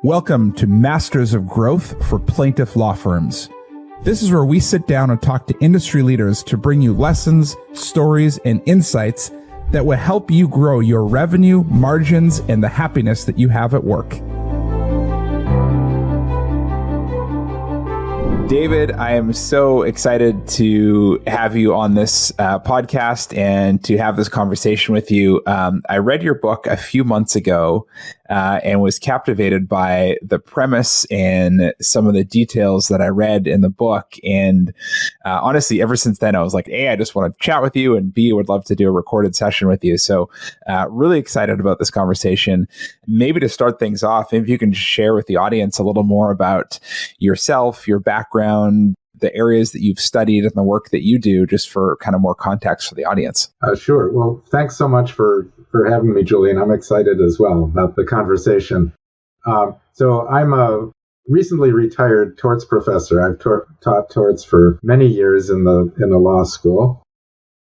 Welcome to Masters of Growth for Plaintiff Law Firms. This is where we sit down and talk to industry leaders to bring you lessons, stories, and insights that will help you grow your revenue, margins, and the happiness that you have at work. David, I am so excited to have you on this podcast and to have this conversation with you. I read your book a few months ago and was captivated by the premise and some of the details that I read in the book. And honestly, ever since then, I was like, A, I just want to chat with you, and B, would love to do a recorded session with you. So really excited about this conversation. Maybe to start things off, if you can share with the audience a little more about yourself, your background, the areas that you've studied and the work that you do, just for kind of more context for the audience. Sure. Well, thanks so much for having me, Julien. I'm excited as well about the conversation. So I'm a recently retired torts professor. I've taught torts for many years in the law school.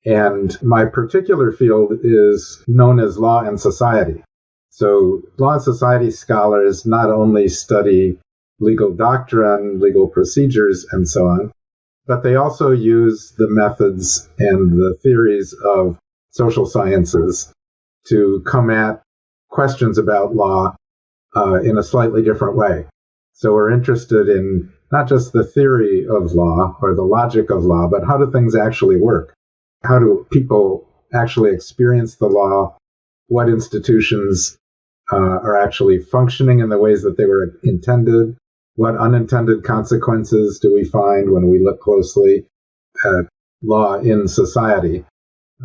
And my particular field is known as law and society. So law and society scholars not only study legal doctrine, legal procedures, and so on, but they also use the methods and the theories of social sciences to come at questions about law in a slightly different way. So we're interested in not just the theory of law or the logic of law, but how do things actually work? How do people actually experience the law? What institutions are actually functioning in the ways that they were intended? What unintended consequences do we find when we look closely at law in society?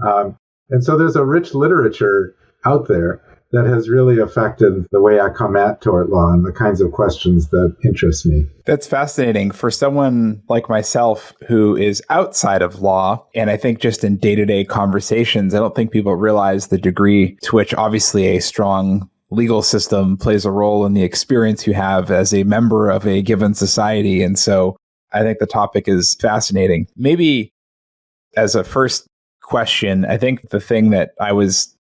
And so there's a rich literature out there that has really affected the way I come at tort law and the kinds of questions that interest me. That's fascinating. For someone like myself who is outside of law, and I think just in day-to-day conversations, I don't think people realize the degree to which obviously a strong legal system plays a role in the experience you have as a member of a given society. And so I think the topic is fascinating. Maybe as a first question, I think the thing that I was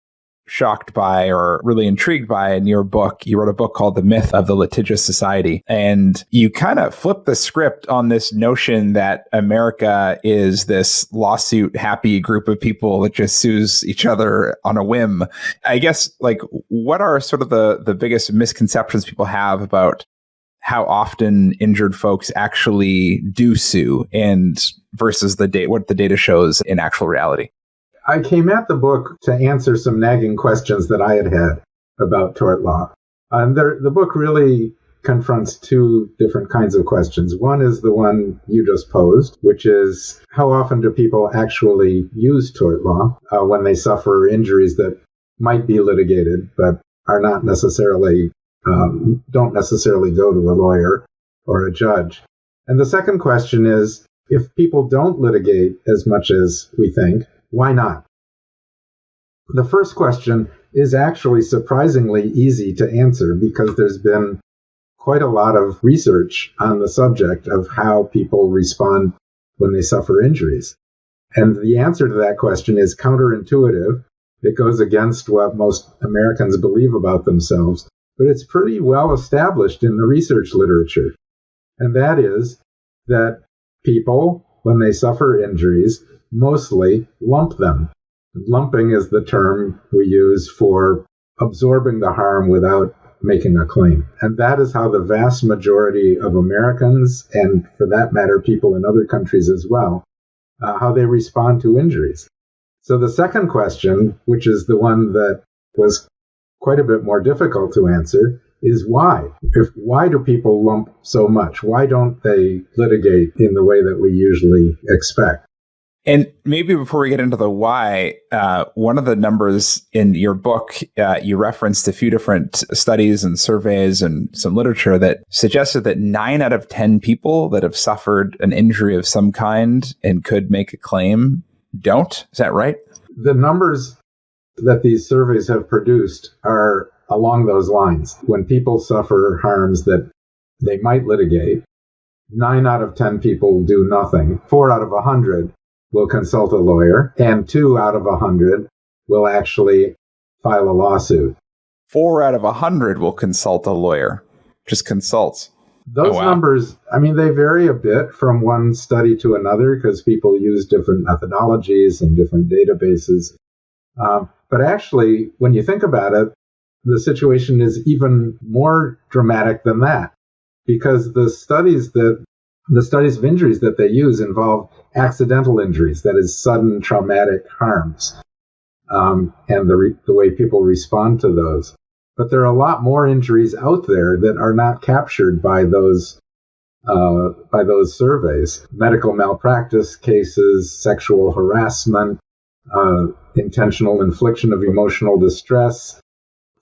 shocked by or really intrigued by in your book, you wrote a book called The Myth of the Litigious Society. And you kind of flipped the script on this notion that America is this lawsuit happy group of people that just sues each other on a whim. I guess, like, what are sort of the biggest misconceptions people have about how often injured folks actually do sue and versus what the data shows in actual reality? I came at the book to answer some nagging questions that I had about tort law. And the book really confronts two different kinds of questions. One is the one you just posed, which is how often do people actually use tort law when they suffer injuries that might be litigated but are not necessarily, don't necessarily go to a lawyer or a judge. And the second question is, if people don't litigate as much as we think, why not? The first question is actually surprisingly easy to answer because there's been quite a lot of research on the subject of how people respond when they suffer injuries. And the answer to that question is counterintuitive. It goes against what most Americans believe about themselves, but it's pretty well established in the research literature. And that is that people, when they suffer injuries, mostly lump them. Lumping is the term we use for absorbing the harm without making a claim. And that is how the vast majority of Americans, and for that matter, people in other countries as well, how they respond to injuries. So the second question, which is the one that was quite a bit more difficult to answer, is why? Why do people lump so much? Why don't they litigate in the way that we usually expect? And maybe before we get into the why, one of the numbers in your book, you referenced a few different studies and surveys and some literature that suggested that 9 out of 10 people that have suffered an injury of some kind and could make a claim don't. Is that right? The numbers that these surveys have produced are along those lines. When people suffer harms that they might litigate, 9 out of 10 people do nothing. 4 out of 100 will consult a lawyer, and 2 out of 100 will actually file a lawsuit. 4 out of 100 will consult a lawyer. Just consults. Those numbers, they vary a bit from one study to another because people use different methodologies and different databases. But actually, when you think about it, the situation is even more dramatic than that, because the studies of injuries that they use involve accidental injuries, that is, sudden traumatic harms, and the way people respond to those. But there are a lot more injuries out there that are not captured by those surveys. Medical malpractice cases, sexual harassment, intentional infliction of emotional distress,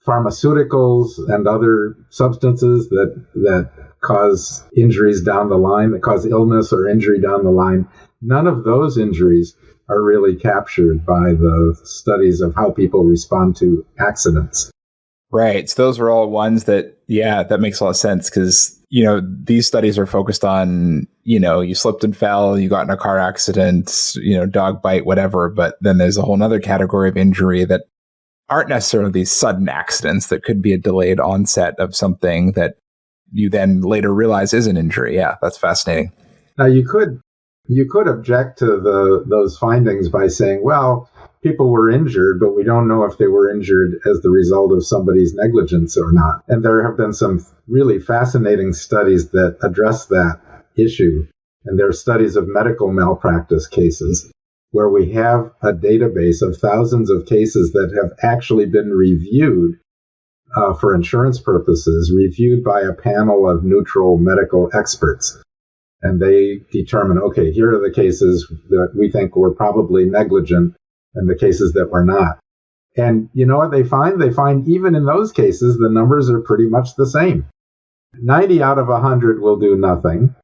pharmaceuticals and other substances that cause injuries down the line, that cause illness or injury down the line. None of those injuries are really captured by the studies of how people respond to accidents. Right. So those are all ones that, that makes a lot of sense because, these studies are focused on, you slipped and fell, you got in a car accident, dog bite, whatever. But then there's a whole other category of injury that aren't necessarily these sudden accidents that could be a delayed onset of something that you then later realize is an injury. Yeah, that's fascinating. Now, you could object to those findings by saying, well, people were injured, but we don't know if they were injured as the result of somebody's negligence or not. And there have been some really fascinating studies that address that issue. And there are studies of medical malpractice cases where we have a database of thousands of cases that have actually been reviewed for insurance purposes, reviewed by a panel of neutral medical experts. And they determine, okay, here are the cases that we think were probably negligent and the cases that were not. And you know what they find? They find even in those cases, the numbers are pretty much the same. 90 out of 100 will do nothing.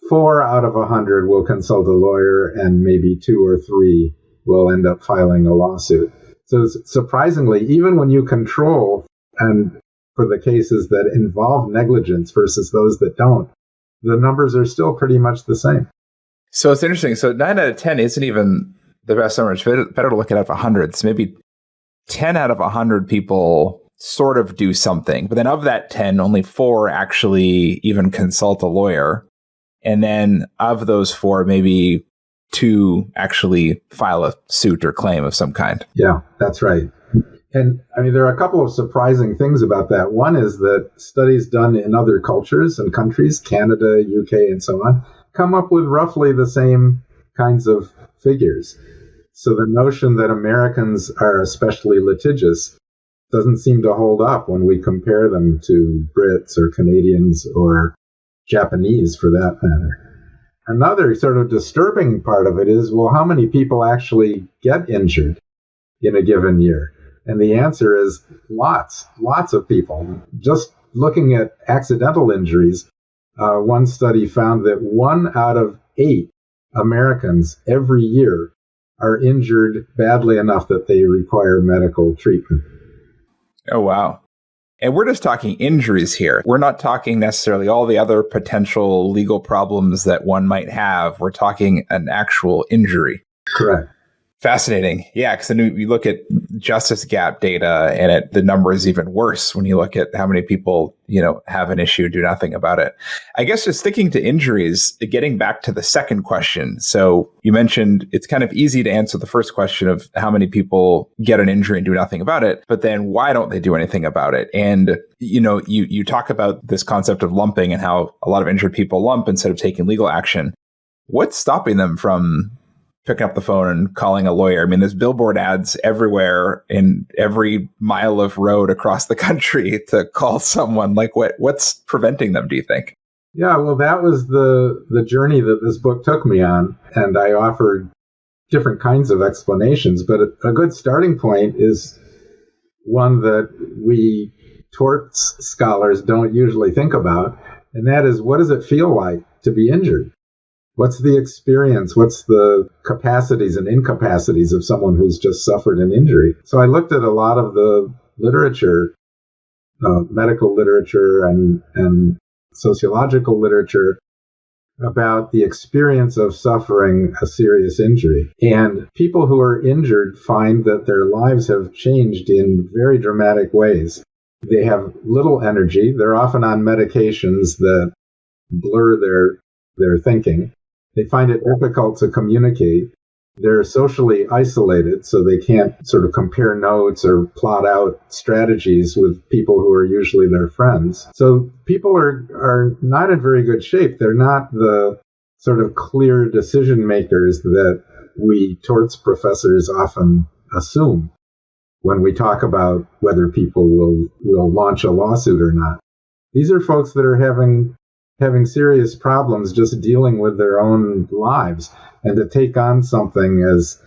4 out of 100 will consult a lawyer, and maybe 2 or 3 will end up filing a lawsuit. So surprisingly, even when you control and for the cases that involve negligence versus those that don't, the numbers are still pretty much the same. So it's interesting. So 9 out of 10 isn't even the best number. It's better to look at it 100. So maybe 10 out of 100 people sort of do something. But then of that 10, only 4 actually even consult a lawyer. And then of those 4, maybe 2 actually file a suit or claim of some kind. Yeah, that's right. And there are a couple of surprising things about that. One is that studies done in other cultures and countries, Canada, UK, and so on, come up with roughly the same kinds of figures. So the notion that Americans are especially litigious doesn't seem to hold up when we compare them to Brits or Canadians or Japanese, for that matter. Another sort of disturbing part of it is, well, how many people actually get injured in a given year? And the answer is lots of people. Just looking at accidental injuries, one study found that 1 out of 8 Americans every year are injured badly enough that they require medical treatment. Oh, wow. And we're just talking injuries here. We're not talking necessarily all the other potential legal problems that one might have. We're talking an actual injury. Correct. Fascinating. Yeah, because then you look at Justice Gap data and the number is even worse when you look at how many people, have an issue, do nothing about it. I guess just sticking to injuries, getting back to the second question. So you mentioned it's kind of easy to answer the first question of how many people get an injury and do nothing about it, but then why don't they do anything about it? And, you talk about this concept of lumping and how a lot of injured people lump instead of taking legal action. What's stopping them from picking up the phone and calling a lawyer? There's billboard ads everywhere in every mile of road across the country to call someone. Like what's preventing them, do you think? Yeah, well, that was the journey that this book took me on. And I offered different kinds of explanations. But a good starting point is one that we torts scholars don't usually think about. And that is, what does it feel like to be injured? What's the experience? What's the capacities and incapacities of someone who's just suffered an injury? So I looked at a lot of the literature, medical literature and sociological literature about the experience of suffering a serious injury. And people who are injured find that their lives have changed in very dramatic ways. They have little energy. They're often on medications that blur their thinking. They find it difficult to communicate. They're socially isolated, so they can't sort of compare notes or plot out strategies with people who are usually their friends. So people are not in very good shape. They're not the sort of clear decision makers that we torts professors often assume when we talk about whether people will launch a lawsuit or not. These are folks that are having serious problems just dealing with their own lives, and to take on something as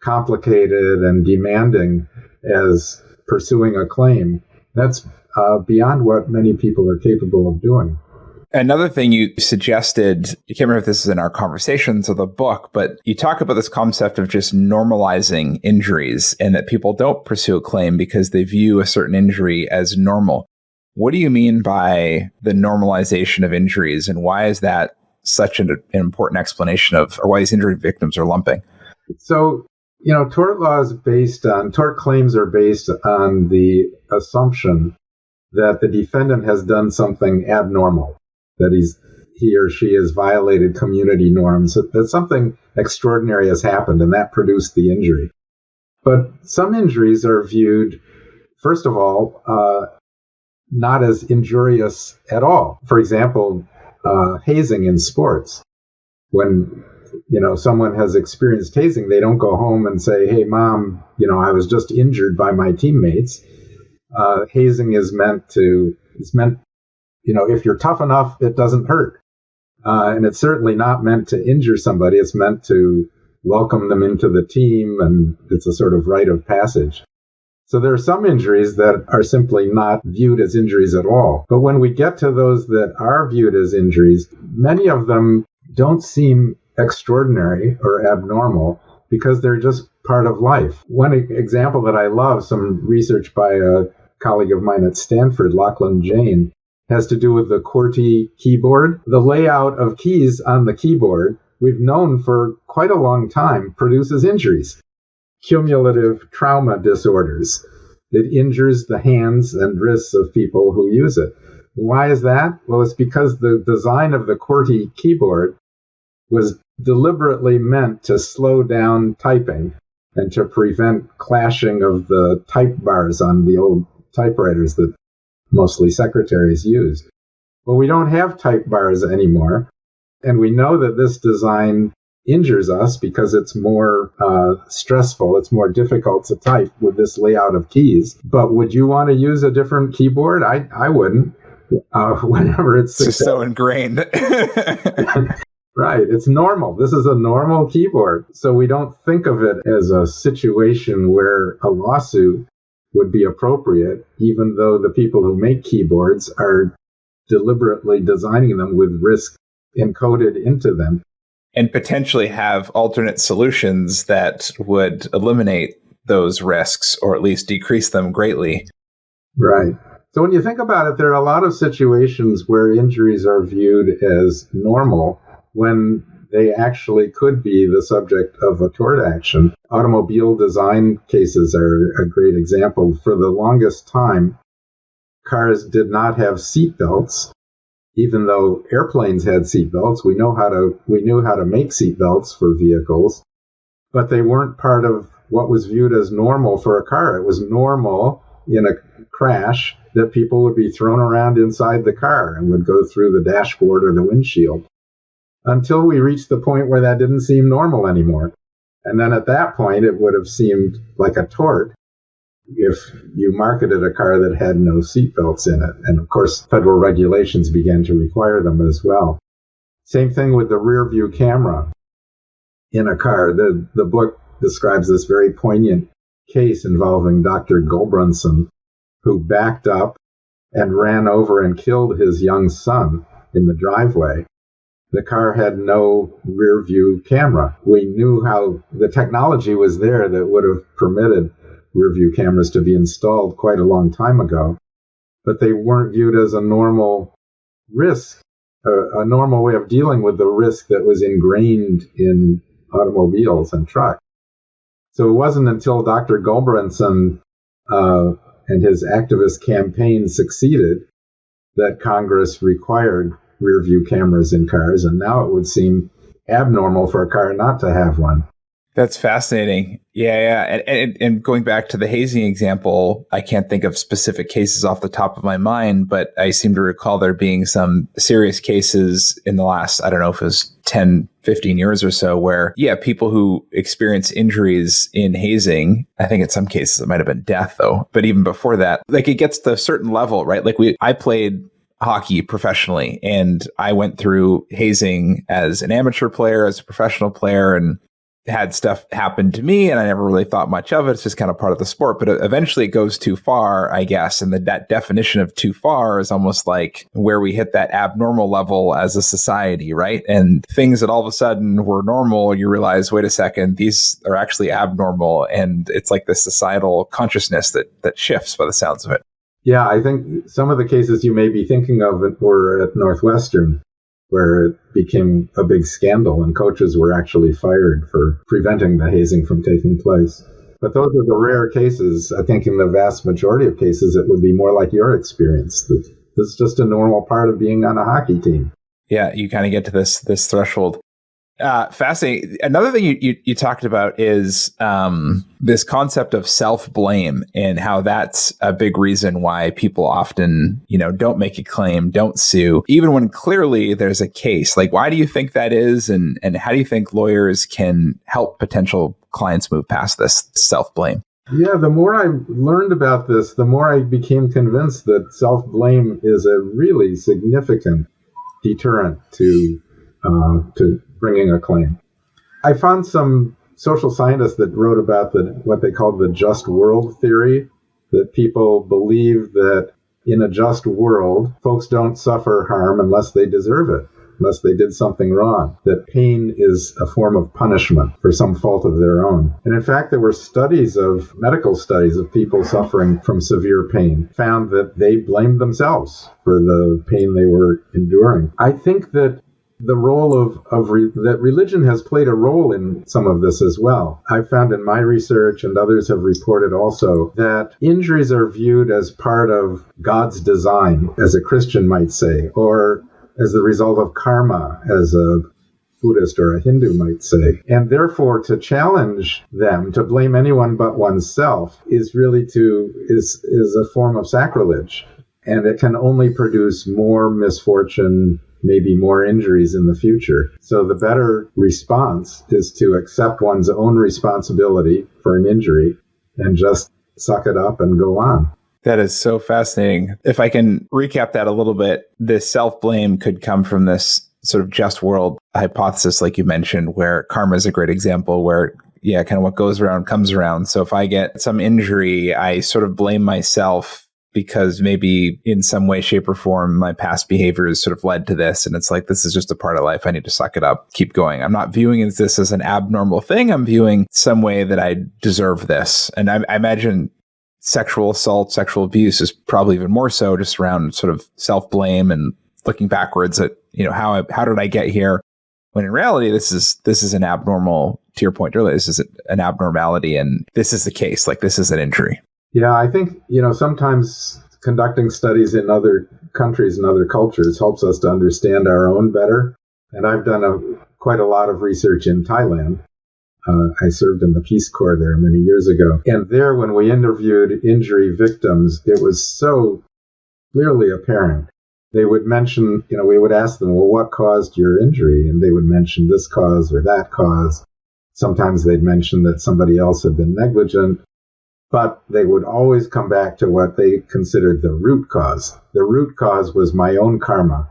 complicated and demanding as pursuing a claim, that's beyond what many people are capable of doing. Another thing you suggested, I can't remember if this is in our conversations or the book, but you talk about this concept of just normalizing injuries and that people don't pursue a claim because they view a certain injury as normal. What do you mean by the normalization of injuries, and why is that such an important explanation of, or why these injury victims are lumping? So, tort claims are based on the assumption that the defendant has done something abnormal, that he or she has violated community norms, that something extraordinary has happened and that produced the injury. But some injuries are viewed, first of all, not as injurious at all. For example, hazing in sports. When, someone has experienced hazing, they don't go home and say, hey, Mom, I was just injured by my teammates. Hazing is meant, if you're tough enough, it doesn't hurt. And it's certainly not meant to injure somebody. It's meant to welcome them into the team, and it's a sort of rite of passage. So there are some injuries that are simply not viewed as injuries at all. But when we get to those that are viewed as injuries, many of them don't seem extraordinary or abnormal because they're just part of life. One example that I love, some research by a colleague of mine at Stanford, Lachlan Jane, has to do with the QWERTY keyboard. The layout of keys on the keyboard, we've known for quite a long time, produces injuries. Cumulative trauma disorders. It injures the hands and wrists of people who use it. Why is that? Well, it's because the design of the QWERTY keyboard was deliberately meant to slow down typing and to prevent clashing of the type bars on the old typewriters that mostly secretaries used. Well, we don't have type bars anymore, and we know that this design injures us because it's more stressful, it's more difficult to type with this layout of keys. But would you want to use a different keyboard? I wouldn't. Whenever it's just so ingrained. Right, it's normal. This is a normal keyboard. So we don't think of it as a situation where a lawsuit would be appropriate, even though the people who make keyboards are deliberately designing them with risk encoded into them. And potentially have alternate solutions that would eliminate those risks or at least decrease them greatly. Right. So when you think about it, there are a lot of situations where injuries are viewed as normal when they actually could be the subject of a tort action. Automobile design cases are a great example. For the longest time, cars did not have seat belts. Even though airplanes had seatbelts, we knew how to make seatbelts for vehicles, but they weren't part of what was viewed as normal for a car. It was normal in a crash that people would be thrown around inside the car and would go through the dashboard or the windshield, until we reached the point where that didn't seem normal anymore. And then at that point, it would have seemed like a tort if you marketed a car that had no seatbelts in it. And of course, federal regulations began to require them as well. Same thing with the rear view camera in a car. The book describes this very poignant case involving Dr. Gulbrandsen, who backed up and ran over and killed his young son in the driveway. The car had no rear view camera. We knew how the technology was there that would have permitted rear view cameras to be installed quite a long time ago, but they weren't viewed as a normal risk, a normal way of dealing with the risk that was ingrained in automobiles and trucks. So it wasn't until Dr. Gulbrandsen and his activist campaign succeeded, that Congress required rear view cameras in cars, and now it would seem abnormal for a car not to have one. That's fascinating. Yeah. And going back to the hazing example, I can't think of specific cases off the top of my mind, but I seem to recall there being some serious cases in the last, I don't know if it was 10, 15 years or so, where, people who experience injuries in hazing, I think in some cases it might have been death though. But even before that, like it gets to a certain level, right? Like I played hockey professionally, and I went through hazing as an amateur player, as a professional player, and had stuff happen to me, and I never really thought much of it. It's just kind of part of the sport, but eventually it goes too far, I guess. And that definition of too far is almost like where we hit that abnormal level as a society, right? And things that all of a sudden were normal, you realize, wait a second, these are actually abnormal. And it's like this societal consciousness that shifts by the sounds of it. Yeah, I think some of the cases you may be thinking of were at Northwestern, where it became a big scandal and coaches were actually fired for preventing the hazing from taking place. But those are the rare cases. I think in the vast majority of cases, it would be more like your experience. This is just a normal part of being on a hockey team. Yeah, you kind of get to this threshold. Fascinating. Another thing you talked about is this concept of self-blame and how that's a big reason why people often, don't make a claim, don't sue, even when clearly there's a case. Like, why do you think that is? And how do you think lawyers can help potential clients move past this self-blame? Yeah, the more I learned about this, the more I became convinced that self-blame is a really significant deterrent to bringing a claim. I found some social scientists that wrote about what they called the just world theory, that people believe that in a just world, folks don't suffer harm unless they deserve it, unless they did something wrong, that pain is a form of punishment for some fault of their own. And in fact, there were medical studies of people suffering from severe pain, found that they blamed themselves for the pain they were enduring. I think that the role that religion has played a role in some of this as well. I've found in my research, and others have reported also, that injuries are viewed as part of God's design, as a Christian might say, or as the result of karma, as a Buddhist or a Hindu might say. And therefore, to challenge them, to blame anyone but oneself, is really is a form of sacrilege. And it can only produce more misfortune, maybe more injuries in the future. So the better response is to accept one's own responsibility for an injury and just suck it up and go on. That is so fascinating. If I can recap that a little bit, this self-blame could come from this sort of just world hypothesis, like you mentioned, where karma is a great example, where kind of what goes around comes around. So if I get some injury, I sort of blame myself because maybe in some way, shape, or form, my past behaviors sort of led to this. And it's like, this is just a part of life. I need to suck it up, keep going. I'm not viewing this as an abnormal thing. I'm viewing some way that I deserve this. And I imagine sexual assault, sexual abuse is probably even more so, just around sort of self-blame and looking backwards at, how did I get here? When in reality, this is an abnormal, to your point earlier, this is an abnormality, and this is the case, like this is an injury. Yeah, I think, sometimes conducting studies in other countries and other cultures helps us to understand our own better. And I've done quite a lot of research in Thailand. I served in the Peace Corps there many years ago. And there, when we interviewed injury victims, it was so clearly apparent. They would mention, we would ask them, well, what caused your injury? And they would mention this cause or that cause. Sometimes they'd mention that somebody else had been negligent. But they would always come back to what they considered the root cause. The root cause was my own karma.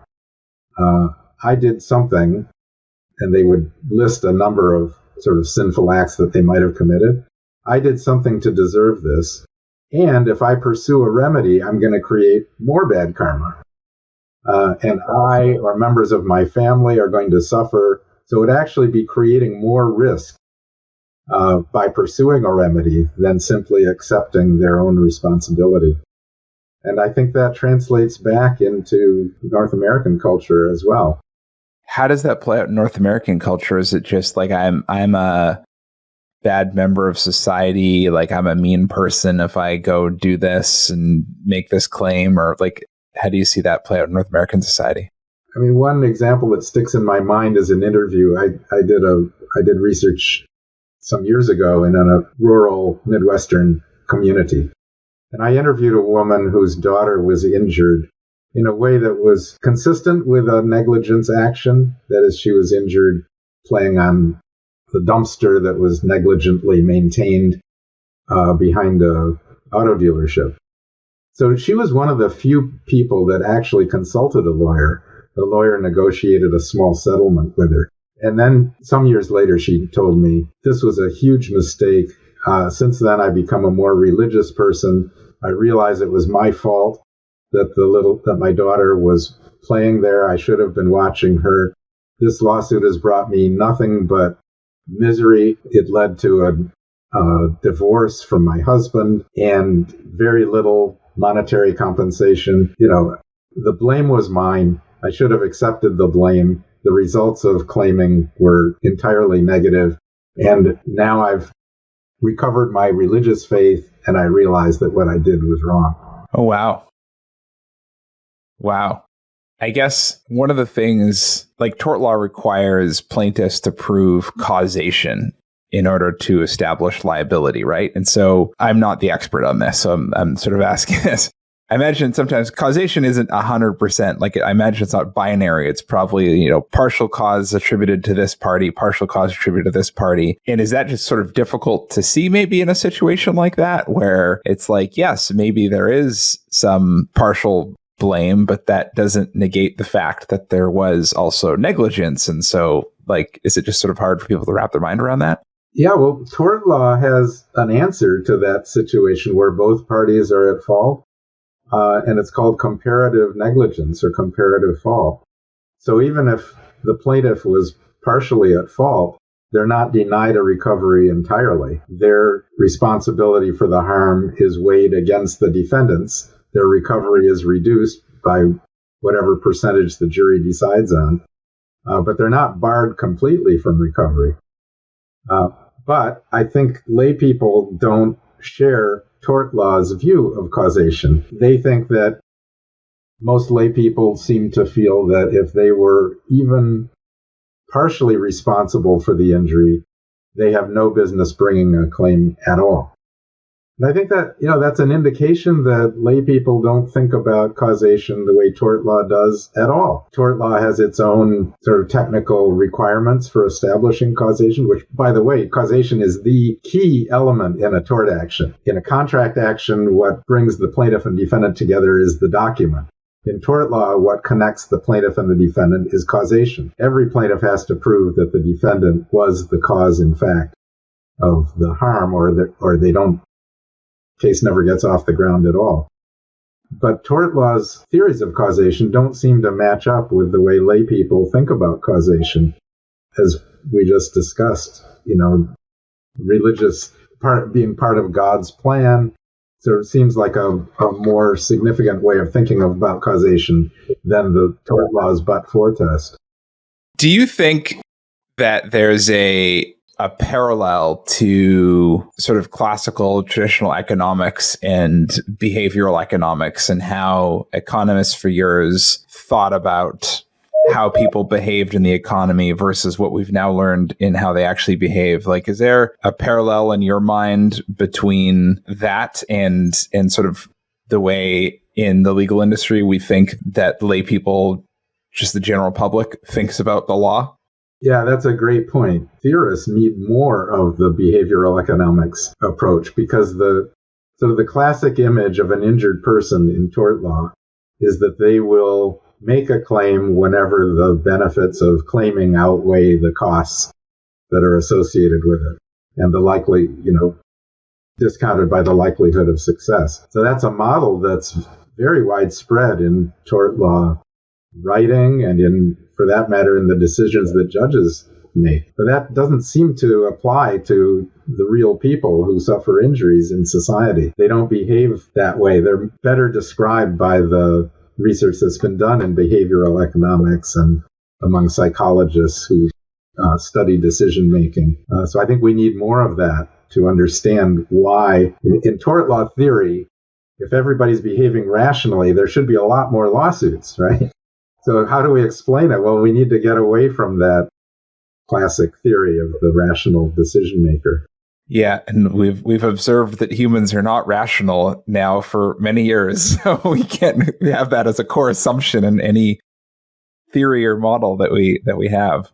I did something, and they would list a number of sort of sinful acts that they might have committed. I did something to deserve this. And if I pursue a remedy, I'm going to create more bad karma. And I or members of my family are going to suffer. So it would actually be creating more risk by pursuing a remedy than simply accepting their own responsibility. And I think that translates back into North American culture as well. How does that play out in North American culture? Is it just like I'm a bad member of society, like I'm a mean person if I go do this and make this claim, or like, how do you see that play out in North American society? I mean, one example that sticks in my mind is an interview. I did research some years ago in a rural Midwestern community. And I interviewed a woman whose daughter was injured in a way that was consistent with a negligence action. That is, she was injured playing on the dumpster that was negligently maintained behind a auto dealership. So she was one of the few people that actually consulted a lawyer. The lawyer negotiated a small settlement with her. And then some years later, she told me, this was a huge mistake. Since then, I've become a more religious person. I realized it was my fault that my daughter was playing there. I should have been watching her. This lawsuit has brought me nothing but misery. It led to a divorce from my husband and very little monetary compensation. You know, the blame was mine. I should have accepted the blame. The results of claiming were entirely negative. And now I've recovered my religious faith, and I realized that what I did was wrong. Oh, wow. Wow. I guess one of the things, like tort law requires plaintiffs to prove causation in order to establish liability, right? And so I'm not the expert on this, so I'm sort of asking this. I imagine sometimes causation isn't 100%. Like, I imagine it's not binary. It's probably, partial cause attributed to this party, partial cause attributed to this party. And is that just sort of difficult to see maybe in a situation like that, where it's like, yes, maybe there is some partial blame, but that doesn't negate the fact that there was also negligence. And so, like, is it just sort of hard for people to wrap their mind around that? Yeah, well, tort law has an answer to that situation where both parties are at fault. And it's called comparative negligence or comparative fault. So even if the plaintiff was partially at fault, they're not denied a recovery entirely. Their responsibility for the harm is weighed against the defendants. Their recovery is reduced by whatever percentage the jury decides on. But they're not barred completely from recovery. But I think lay people don't share tort law's view of causation. They think that most lay people seem to feel that if they were even partially responsible for the injury, they have no business bringing a claim at all. And I think that, that's an indication that lay people don't think about causation the way tort law does at all. Tort law has its own sort of technical requirements for establishing causation, which, by the way, causation is the key element in a tort action. In a contract action, what brings the plaintiff and defendant together is the document. In tort law, what connects the plaintiff and the defendant is causation. Every plaintiff has to prove that the defendant was the cause, in fact, of the harm, or they don't. Case never gets off the ground at all. But tort law's theories of causation don't seem to match up with the way lay people think about causation, as we just discussed. Religious being part of God's plan. So it seems like a more significant way of thinking about causation than the tort law's but-for test. Do you think that there's a parallel to sort of classical traditional economics and behavioral economics, and how economists for years thought about how people behaved in the economy versus what we've now learned in how they actually behave? Like, is there a parallel in your mind between that and sort of the way in the legal industry we think that lay people, just the general public, thinks about the law? Yeah, that's a great point. Theorists need more of the behavioral economics approach, because the classic image of an injured person in tort law is that they will make a claim whenever the benefits of claiming outweigh the costs that are associated with it, and the likely, discounted by the likelihood of success. So that's a model that's very widespread in tort law writing, and for that matter, in the decisions that judges make. But that doesn't seem to apply to the real people who suffer injuries in society. They don't behave that way. They're better described by the research that's been done in behavioral economics and among psychologists who study decision making. So I think we need more of that to understand why, in tort law theory, if everybody's behaving rationally, there should be a lot more lawsuits, right? So how do we explain it? Well, we need to get away from that classic theory of the rational decision maker. Yeah, and we've observed that humans are not rational now for many years, so we can't have that as a core assumption in any theory or model that we have.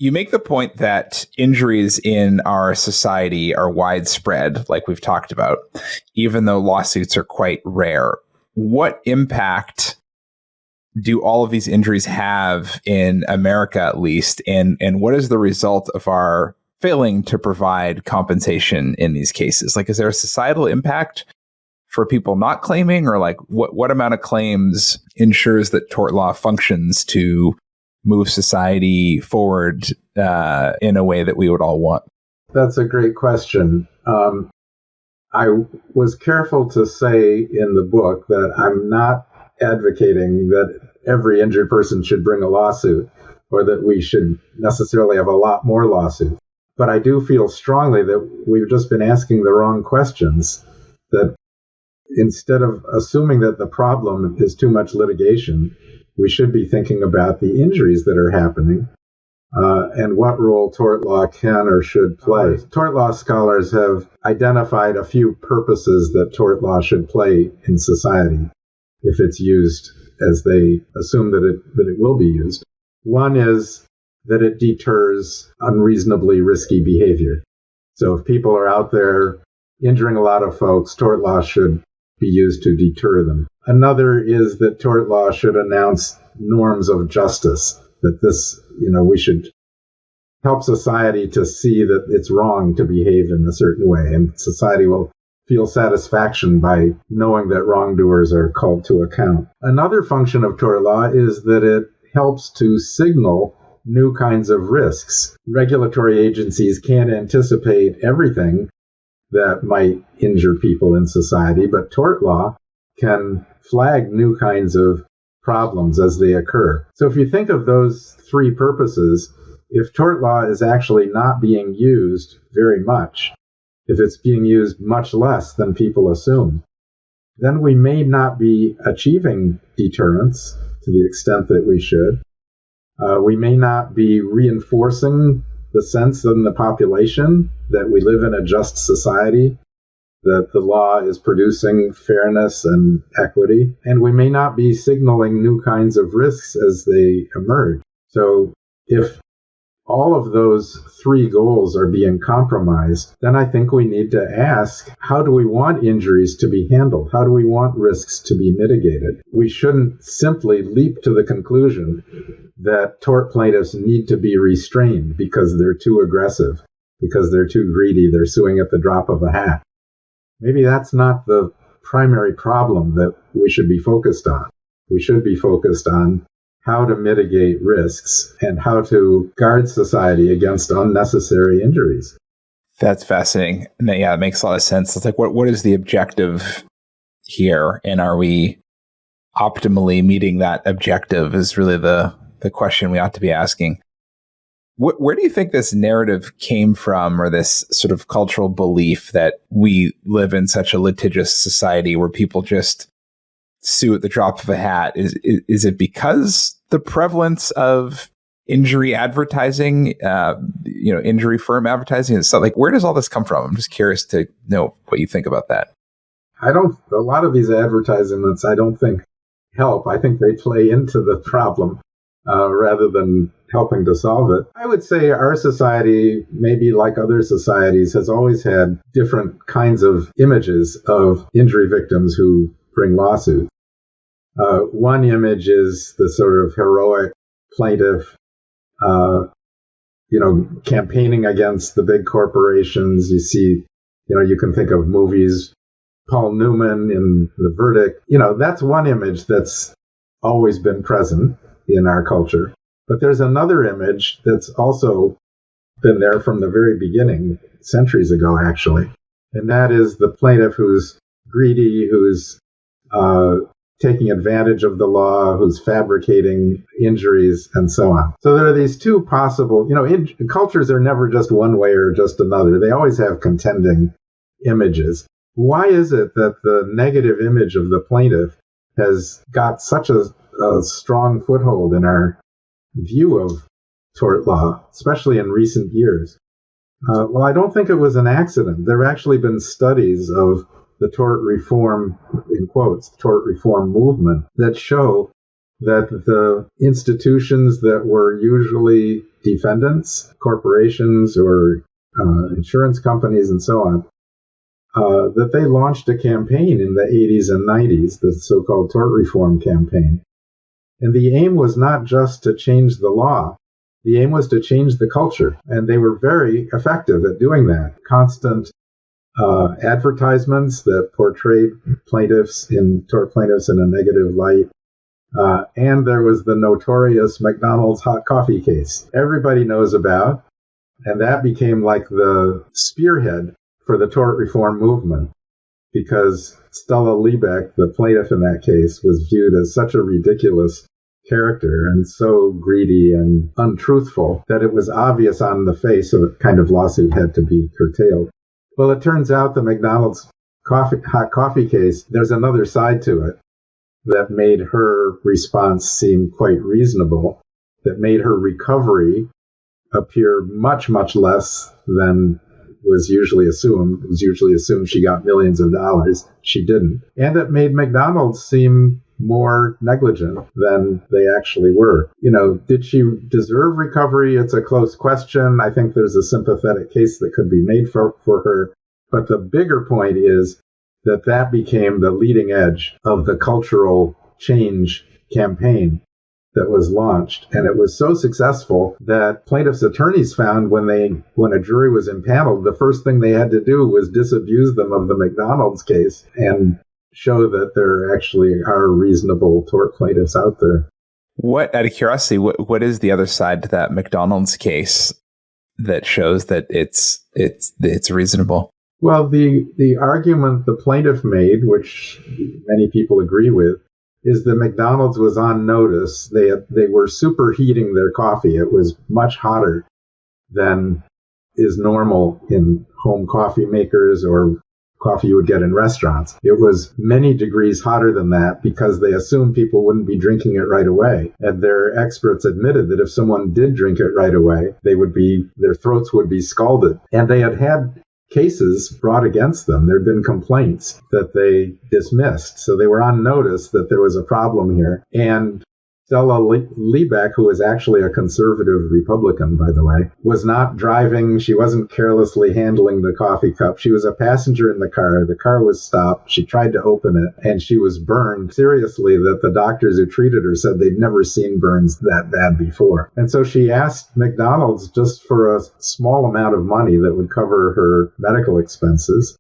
You make the point that injuries in our society are widespread, like we've talked about, even though lawsuits are quite rare. What impact do all of these injuries have in America, at least? And what is the result of our failing to provide compensation in these cases? Like, is there a societal impact for people not claiming, or like what amount of claims ensures that tort law functions to move society forward in a way that we would all want? That's a great question. I was careful to say in the book that I'm not advocating that every injured person should bring a lawsuit or that we should necessarily have a lot more lawsuits. But I do feel strongly that we've just been asking the wrong questions, that instead of assuming that the problem is too much litigation, we should be thinking about the injuries that are happening and what role tort law can or should play. Tort law scholars have identified a few purposes that tort law should play in society if it's used as they assume that it will be used. One is that it deters unreasonably risky behavior. So if people are out there injuring a lot of folks, tort law should be used to deter them. Another is that tort law should announce norms of justice, that this, we should help society to see that it's wrong to behave in a certain way, and society will feel satisfaction by knowing that wrongdoers are called to account. Another function of tort law is that it helps to signal new kinds of risks. Regulatory agencies can't anticipate everything that might injure people in society, but tort law can flag new kinds of problems as they occur. So if you think of those three purposes, if tort law is actually not being used very much, if it's being used much less than people assume, then we may not be achieving deterrence to the extent that we should. We may not be reinforcing the sense in the population that we live in a just society, that the law is producing fairness and equity, and we may not be signaling new kinds of risks as they emerge. So if all of those three goals are being compromised, then I think we need to ask, how do we want injuries to be handled? How do we want risks to be mitigated? We shouldn't simply leap to the conclusion that tort plaintiffs need to be restrained because they're too aggressive, because they're too greedy, they're suing at the drop of a hat. Maybe that's not the primary problem that we should be focused on. We should be focused on how to mitigate risks and how to guard society against unnecessary injuries. That's fascinating. And yeah, it makes a lot of sense. It's like, what is the objective here? And are we optimally meeting that objective is really the question we ought to be asking. Where do you think this narrative came from, or this sort of cultural belief that we live in such a litigious society where people just sue at the drop of a hat? Is it because the prevalence of injury advertising, injury firm advertising and stuff? Like, where does all this come from? I'm just curious to know what you think about that. A lot of these advertisements, I don't think help. I think they play into the problem rather than helping to solve it. I would say our society, maybe like other societies, has always had different kinds of images of injury victims who bring lawsuits. One image is the sort of heroic plaintiff, campaigning against the big corporations. You see, you can think of movies, Paul Newman in The Verdict. That's one image that's always been present in our culture. But there's another image that's also been there from the very beginning, centuries ago, actually. And that is the plaintiff who's greedy, who's taking advantage of the law, who's fabricating injuries, and so on. So there are these two possible, cultures are never just one way or just another. They always have contending images. Why is it that the negative image of the plaintiff has got such a strong foothold in our view of tort law, especially in recent years? Well, I don't think it was an accident. There have actually been studies of the tort reform, in quotes, tort reform movement that show that the institutions that were usually defendants, corporations or insurance companies and so on, that they launched a campaign in the 80s and 90s, the so-called tort reform campaign. And the aim was not just to change the law. The aim was to change the culture. And they were very effective at doing that. Constant advertisements that portrayed tort plaintiffs in a negative light. And there was the notorious McDonald's hot coffee case everybody knows about. And that became like the spearhead for the tort reform movement, because Stella Liebeck, the plaintiff in that case, was viewed as such a ridiculous character and so greedy and untruthful that it was obvious on the face of a kind of lawsuit had to be curtailed. Well, it turns out the McDonald's hot coffee case, there's another side to it that made her response seem quite reasonable, that made her recovery appear much, much less than was usually assumed. It was usually assumed she got millions of dollars. She didn't. And it made McDonald's seem more negligent than they actually were. Did she deserve recovery? It's a close question. I think there's a sympathetic case that could be made for her. But the bigger point is that became the leading edge of the cultural change campaign that was launched. And it was so successful that plaintiffs' attorneys found when a jury was impaneled, the first thing they had to do was disabuse them of the McDonald's case and show that there actually are reasonable tort plaintiffs out there. Out of curiosity, what is the other side to that McDonald's case that shows that it's reasonable? Well, the argument the plaintiff made, which many people agree with, is that McDonald's was on notice. They were superheating their coffee. It was much hotter than is normal in home coffee makers or coffee you would get in restaurants. It was many degrees hotter than that because they assumed people wouldn't be drinking it right away. And their experts admitted that if someone did drink it right away, their throats would be scalded. And they had cases brought against them. There had been complaints that they dismissed. So they were on notice that there was a problem here. And Stella Liebeck, who was actually a conservative Republican, by the way, was not driving. She wasn't carelessly handling the coffee cup. She was a passenger in the car. The car was stopped. She tried to open it, and she was burned seriously that the doctors who treated her said they'd never seen burns that bad before. And so she asked McDonald's just for a small amount of money that would cover her medical expenses.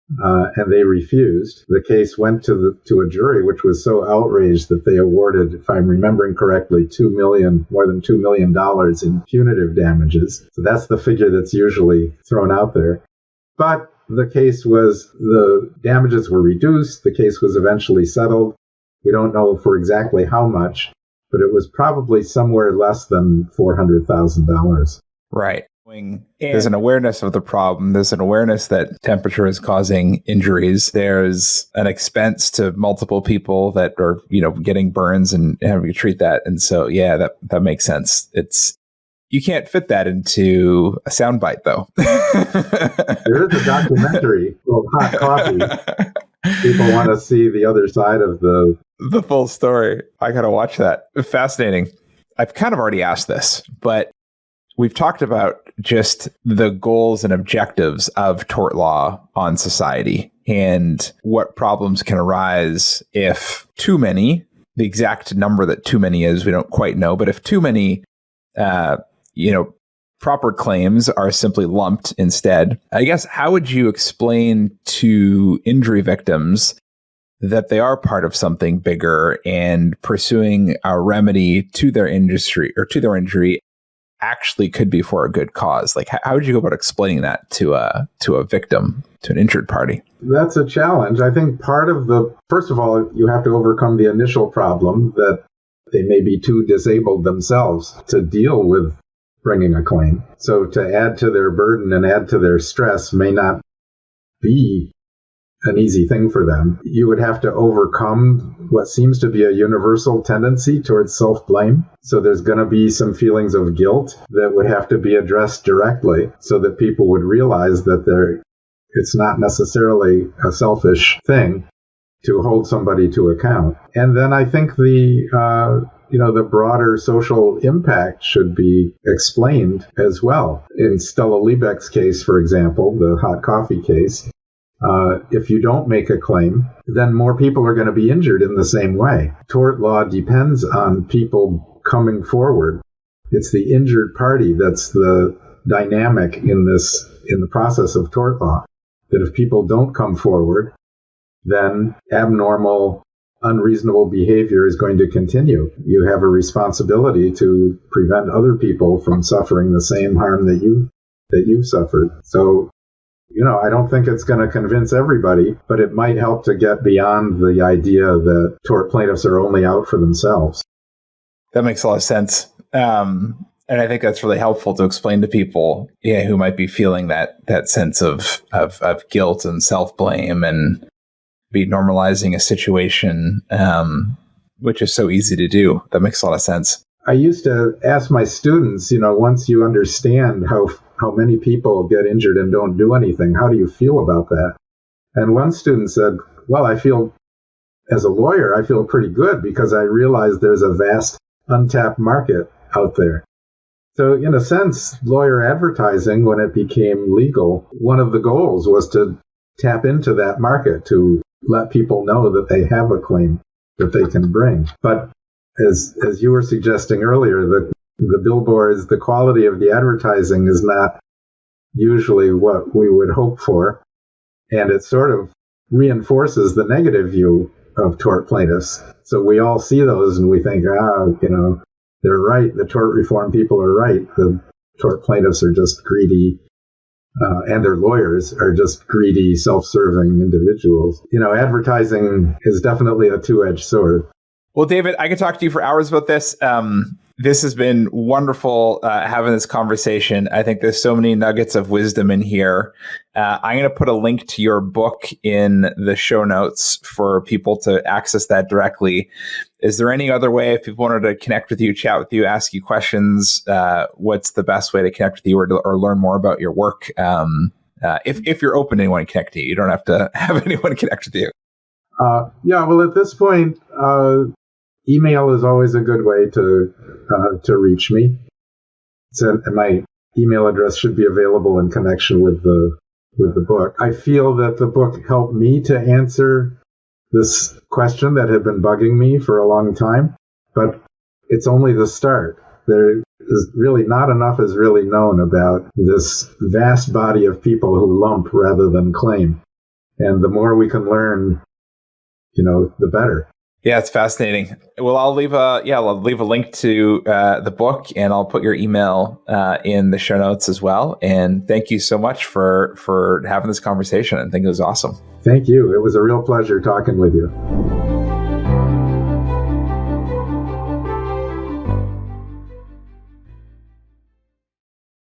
And they refused. The case went to a jury, which was so outraged that they awarded, if I'm remembering correctly, more than $2 million in punitive damages. So that's the figure that's usually thrown out there. But the damages were reduced. The case was eventually settled. We don't know for exactly how much, but it was probably somewhere less than $400,000. Right. There's an awareness of the problem. There's an awareness that temperature is causing injuries. There's an expense to multiple people that are, getting burns and having to treat that. And so, yeah, that makes sense. You can't fit that into a soundbite, though. There is a documentary called Hot Coffee. People want to see the other side of the full story. I got to watch that. Fascinating. I've kind of already asked this, but we've talked about just the goals and objectives of tort law on society and what problems can arise if too many, the exact number that too many is, we don't quite know, but if too many, proper claims are simply lumped instead. I guess, how would you explain to injury victims that they are part of something bigger and pursuing a remedy to their industry or to their injury actually could be for a good cause? Like, how would you go about explaining that to a victim, to an injured party? That's a challenge. I think first of all, you have to overcome the initial problem that they may be too disabled themselves to deal with bringing a claim. So to add to their burden and add to their stress may not be an easy thing for them. You would have to overcome what seems to be a universal tendency towards self-blame. So there's going to be some feelings of guilt that would have to be addressed directly so that people would realize that it's not necessarily a selfish thing to hold somebody to account. And then I think the broader social impact should be explained as well. In Stella Liebeck's case, for example, the hot coffee case, if you don't make a claim, then more people are going to be injured in the same way. Tort law depends on people coming forward. It's the injured party that's the dynamic in the process of tort law. That if people don't come forward, then abnormal, unreasonable behavior is going to continue. You have a responsibility to prevent other people from suffering the same harm that you've suffered. So, I don't think it's going to convince everybody, but it might help to get beyond the idea that tort plaintiffs are only out for themselves. That makes a lot of sense. And I think that's really helpful to explain to people who might be feeling that sense of guilt and self-blame and be normalizing a situation, which is so easy to do. That makes a lot of sense. I used to ask my students, once you understand how many people get injured and don't do anything, how do you feel about that? And one student said, well, as a lawyer, I feel pretty good because I realize there's a vast untapped market out there. So in a sense, lawyer advertising, when it became legal, one of the goals was to tap into that market, to let people know that they have a claim that they can bring. But as you were suggesting earlier, the billboards, the quality of the advertising is not usually what we would hope for. And it sort of reinforces the negative view of tort plaintiffs. So we all see those and we think, they're right. The tort reform people are right. The tort plaintiffs are just greedy, and their lawyers are just greedy, self-serving individuals. Advertising is definitely a two-edged sword. Well, David, I could talk to you for hours about this. This has been wonderful having this conversation. I think there's so many nuggets of wisdom in here. I'm going to put a link to your book in the show notes for people to access that directly. Is there any other way, if people wanted to connect with you, chat with you, ask you questions, what's the best way to connect with you or learn more about your work? If you're open to anyone to connect to you, you don't have to have anyone connect with you. Well, at this point, email is always a good way to reach me. So my email address should be available in connection with the book. I feel that the book helped me to answer this question that had been bugging me for a long time, but it's only the start. There is really not enough is really known about this vast body of people who lump rather than claim. And the more we can learn, the better. Yeah, it's fascinating. Well, I'll leave a link to the book, and I'll put your email in the show notes as well. And thank you so much for having this conversation. I think it was awesome. Thank you. It was a real pleasure talking with you.